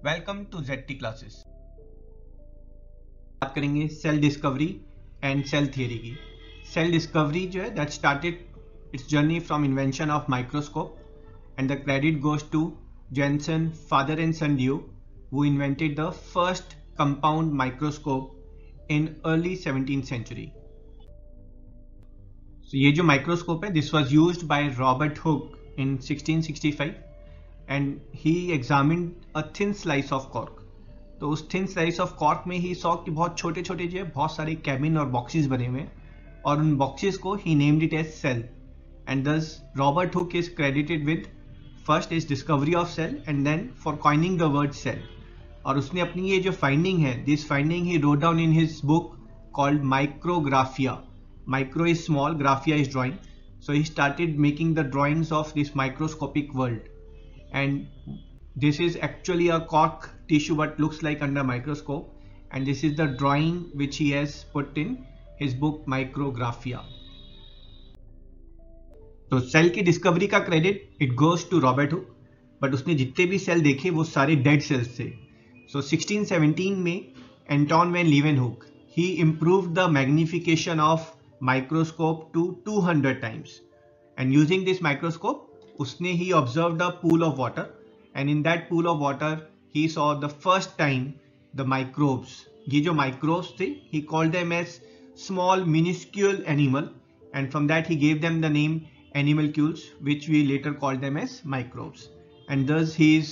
Welcome to ZT classes. बात करेंगे cell discovery and cell theory की। सेल डिस्कवरी जो है that started its journey from invention of microscope and the credit goes to Janssen father and son duo who invented the first compound microscope in early 17th century. So ये जो microscope है this was used by Robert Hooke in 1665 and he examined a thin slice of cork. तो उस thin slice of cork में he saw कि बहुत छोटे छोटे जो है बहुत सारे कैबिन और बॉक्सेस बने हुए हैं और उन बॉक्सेस को ही named it as cell and thus Robert Hooke is credited with first is discovery of cell and then for coining the word cell. और उसने अपनी ये जो फाइंडिंग है this finding he wrote down in his book called Micrographia. Micro is small, graphia is drawing, so he started making the drawings of this microscopic world, and this is actually a cork tissue but looks like under microscope, and this is the drawing which he has put in his book Micrographia. तो cell की discovery का credit it goes to Robert Hooke, but उसने जितने भी cell देखे वो सारे dead cells थे। सो 1617 में Anton van Leeuwenhoek he improved the magnification of microscope to 200 times, and using this microscope उसने ही observed a pool of water, and in that pool of water he saw the first time the microbes. ये जो microbes थे he called them as small minuscule animal, and from that he gave them the name animalcules, which we later called them as microbes, and thus he is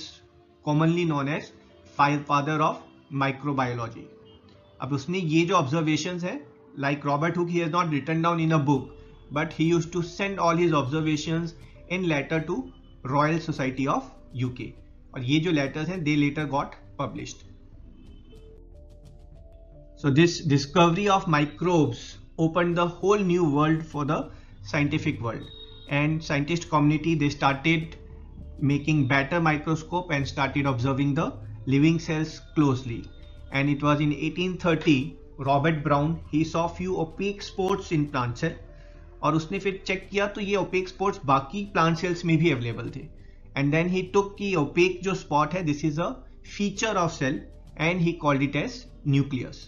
commonly known as father of microbiology. अब उसने ये जो observations है like Robert Hooke he has not written down in a book, but he used to send all his observations in letter to Royal Society of UK, और ये जो letters हैं they later got published. So this discovery of microbes opened the whole new world for the scientific world, and scientist community they started making better microscope and started observing the living cells closely. And it was in 1830 Robert Brown he saw few opaque spots in plant cell, और उसने फिर check किया तो ये opaque spots बाकी plant cells में भी available थे, and then he took कि opaque जो spot है this is a feature of cell and he called it as nucleus.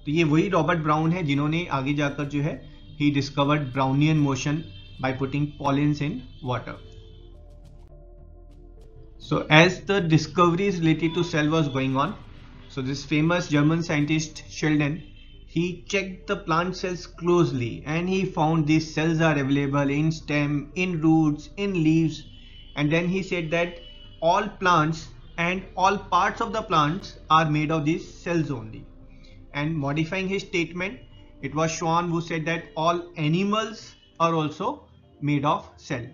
तो ये वही रॉबर्ट ब्राउन है जिन्होंने आगे जाकर जो है he discovered Brownian motion by putting pollens in water. So as the discoveries related to cell was going on, so this famous German scientist Sheldon he checked the plant cells closely and he found these cells are available in stem, in roots, in leaves, and then he said that all plants and all parts of the plants are made of these cells only. And modifying his statement, it was Schwann who said that all animals are also made of cell.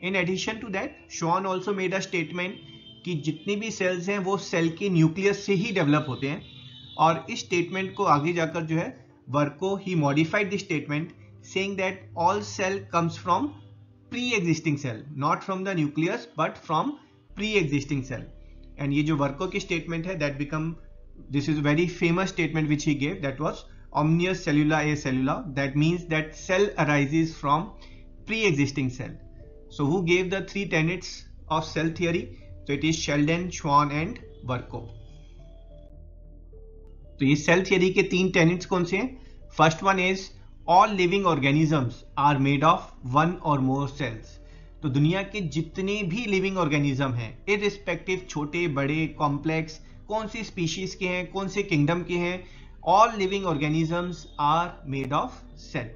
In addition to that, Schwann also made a statement कि जितने भी sales हैं वो cell के nucleus से ही develop होते हैं, और इस स्टेटमेंट को आगे जाकर जो है Virchow he modified this statement saying that all cell comes from pre existing cell, not from the nucleus but from pre existing cell. And ये जो वर्को की स्टेटमेंट है that become this is very famous statement which he gave, that was omnius cellula a cellula, that means that cell arises from pre-existing cell. So who gave the three tenets of cell theory? So it is Sheldon, Schwann and Verco. तो ये cell theory के तीन tenets कौन से हैं? First one is all living organisms are made of one और more sales. तो दुनिया के जितने भी लिविंग ऑर्गेनिज्म हैं इररिस्पेक्टिव छोटे बड़े कॉम्प्लेक्स कौन सी स्पीशीज के हैं कौन से किंगडम के हैं, all living organisms are made of cell.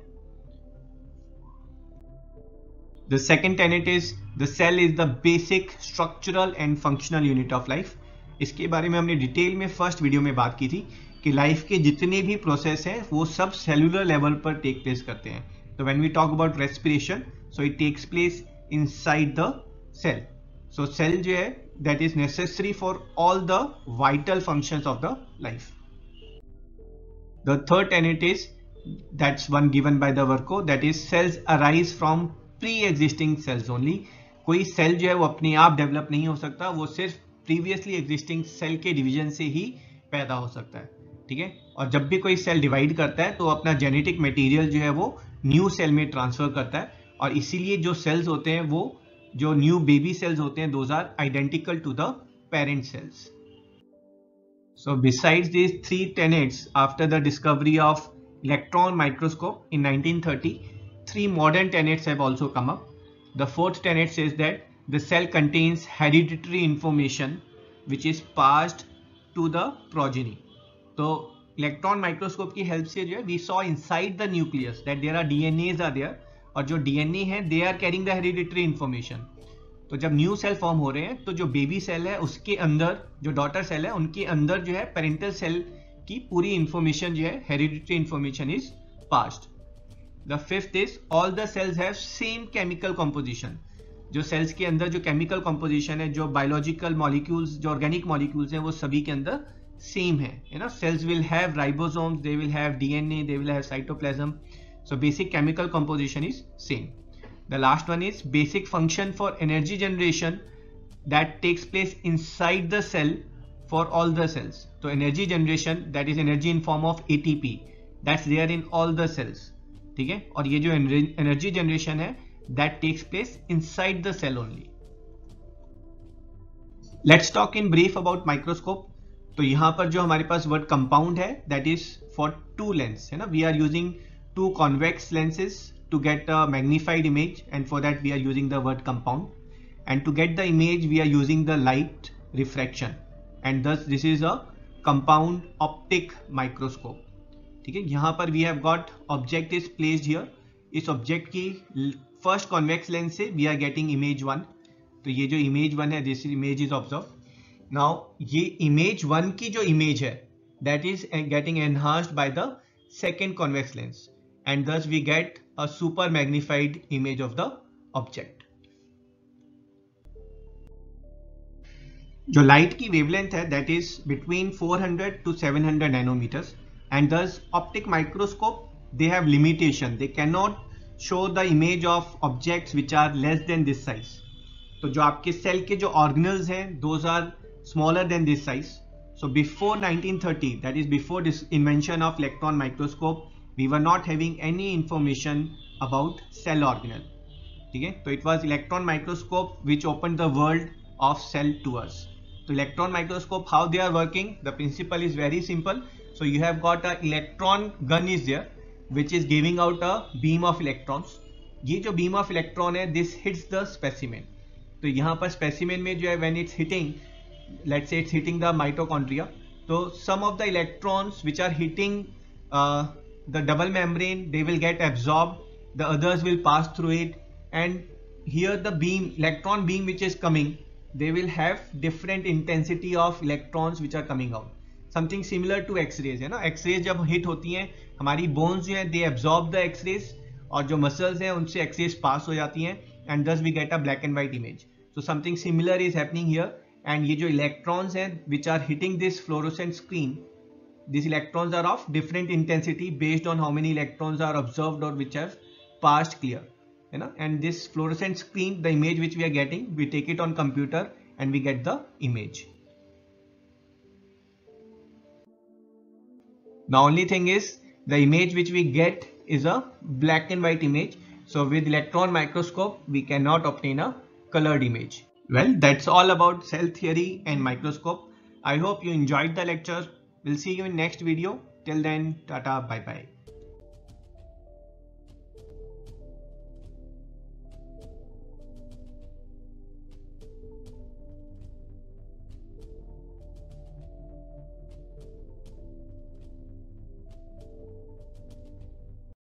The second tenet is the cell is the basic structural and functional unit of life. इसके बारे में हमने डिटेल में फर्स्ट वीडियो में बात की थी कि लाइफ के जितने भी प्रोसेस हैं वो सब सेलुलर लेवल पर टेक प्लेस करते हैं. तो when we talk about respiration so it takes place inside the cell. So cell जो है that is necessary for all the vital functions of the life. The third tenet is that's one given by the Verco, that is cells arise from pre-existing cells only. कोई cell जो है वो अपने आप develop नहीं हो सकता, वो सिर्फ प्रीवियसली एग्जिस्टिंग सेल के डिवीजन से ही पैदा हो सकता है. ठीक है, और जब भी कोई सेल डिवाइड करता है तो अपना जेनेटिक मटेरियल जो है वो न्यू सेल में ट्रांसफर करता है, और इसीलिए जो सेल्स होते हैं वो जो न्यू बेबी सेल्स होते हैं those are identical to the parent cells. So besides these three tenets, after the discovery of electron microscope in 1930, three modern tenets have also come up. The fourth tenet says that the cell contains hereditary information which is passed to the progeny. So electron microscope की help से जो है we saw inside the nucleus that there are DNAs are there, और जो DNA है they are carrying the hereditary information. तो जब new cell form हो रहे हैं तो जो बेबी सेल है उसके अंदर, जो डॉटर सेल है उनके अंदर जो है पेरेंटल सेल की पूरी इंफॉर्मेशन जो है hereditary information is passed. The fifth is all the cells have same chemical composition. जो सेल्स के अंदर जो केमिकल कंपोजिशन है, जो बायोलॉजिकल मॉलिक्यूल्स, जो ऑर्गेनिक मॉलिक्यूल्स हैं, वो सभी के अंदर सेम है. You know, cells will have ribosomes, they will have DNA, they will have cytoplasm. So basic chemical composition is same. The last one is basic function for energy generation that takes place inside the cell for all the cells. So energy generation, that is energy in form of ATP, that's there in all the cells. ठीक है, और ये जो energy generation है that takes place inside the cell only. Let's talk in brief about microscope. तो यहाँ पर जो हमारे पास word compound है that is for two lens है ना. We are using two convex lenses to get a magnified image, and for that we are using the word compound, and to get the image we are using the light refraction, and thus this is a compound optic microscope. ठीक है, यहाँ पर we have got object is placed here. इस object की first convex lens से we are getting image 1. तो ये जो image 1 है, this image is observed. Now ये image 1 की जो image है that is getting enhanced by the second convex lens, and thus we get a super magnified image of the object. जो light की wavelength है that is between 400 to 700 nanometers, and thus optic microscope they have limitation, they cannot show the image of objects which are less than this size. तो जो आपके cell के जो organelles हैं those are smaller than this size. So before 1930, that is before this invention of electron microscope, we were not having any information about cell organelle. ठीक है, तो it was electron microscope which opened the world of cell to us. So electron microscope, how they are working, the principle is very simple. So you have got a electron gun is there which is giving out a beam of electrons. ये जो beam of electron है this hits the specimen. तो यहाँ पर specimen में जो है when it's hitting, let's say it's hitting the mitochondria, so some of the electrons which are hitting the double membrane, they will get absorbed, the others will pass through it, and here the beam, electron beam which is coming, they will have different intensity of electrons which are coming out. Something similar to x-rays है ना. x-rays जब hit होती हैं हमारी bones जो हैं they absorb the x-rays, और जो muscles हैं उनसे x-rays pass हो जाती हैं, and thus we get a black and white image. So something similar is happening here, and ये जो electrons हैं which are hitting this fluorescent screen, these electrons are of different intensity based on how many electrons are observed or which have passed clear, you know. And this fluorescent screen, the image which we are getting, we take it on computer and we get the image. The only thing is the image which we get is a black and white image. So with electron microscope we cannot obtain a colored image. Well, that's all about cell theory and microscope. I hope you enjoyed the lecture. We'll see you in next video. Till then, tata, bye bye.